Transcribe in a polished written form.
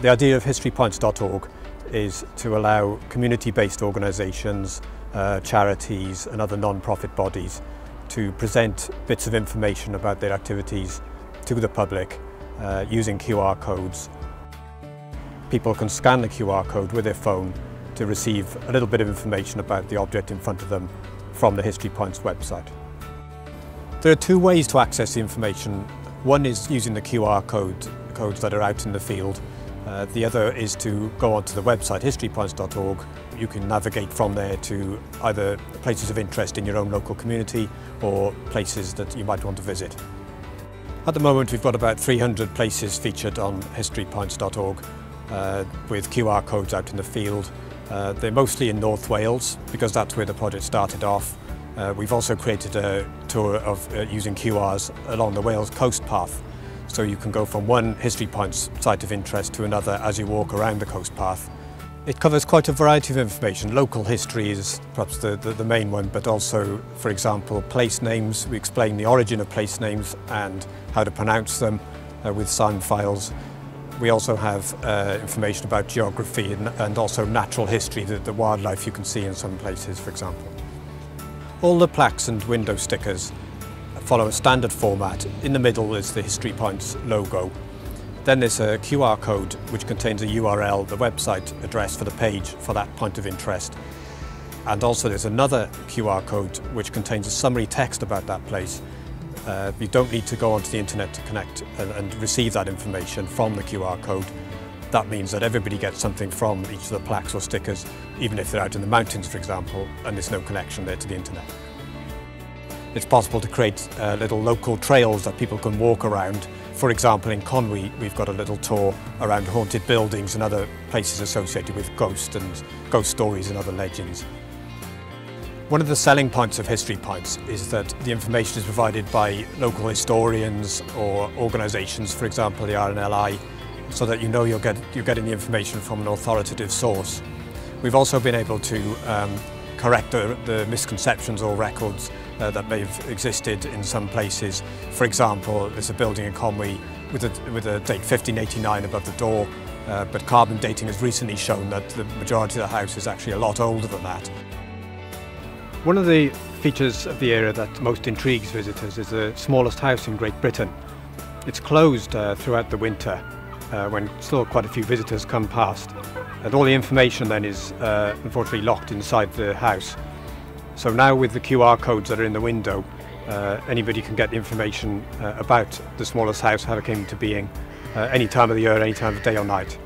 The idea of HistoryPoints.org is to allow community-based organisations, charities and other non-profit bodies to present bits of information about their activities to the public using QR codes. People can scan the QR code with their phone to receive a little bit of information about the object in front of them from the HistoryPoints website. There are two ways to access the information. One is using the QR codes that are out in the field. The other is to go onto the website HistoryPoints.org. You can navigate from there to either places of interest in your own local community or places that you might want to visit. At the moment we've got about 300 places featured on HistoryPoints.org with QR codes out in the field. They're mostly in North Wales because that's where the project started off. We've also created a tour of using QRs along the Wales coast path. So you can go from one History Points site of interest to another as you walk around the coast path. It covers quite a variety of information. Local history is perhaps the main one, but also, for example, place names. We explain the origin of place names and how to pronounce them with sound files. We also have information about geography and also natural history, the wildlife you can see in some places, for example. All the plaques and window stickers follow a standard format. In the middle is the History Points logo. Then there's a QR code which contains a URL, the website address for the page for that point of interest. And also there's another QR code which contains a summary text about that place. You don't need to go onto the internet to connect and receive that information from the QR code. That means that everybody gets something from each of the plaques or stickers, even if they're out in the mountains, for example, and there's no connection there to the internet. It's possible to create little local trails that people can walk around. For example, in Conwy, we've got a little tour around haunted buildings and other places associated with ghosts and ghost stories and other legends. One of the selling points of History Points is that the information is provided by local historians or organisations, for example the RNLI, so that you know you're getting the information from an authoritative source. We've also been able to correct the misconceptions or records that may have existed in some places. For example, there's a building in Conwy with a date 1589 above the door, but carbon dating has recently shown that the majority of the house is actually a lot older than that. One of the features of the area that most intrigues visitors is the smallest house in Great Britain. It's closed throughout the winter when still quite a few visitors come past, and all the information then is unfortunately locked inside the house. So now with the QR codes that are in the window, anybody can get information about the smallest house, how it came into being, any time of the year, any time of day or night.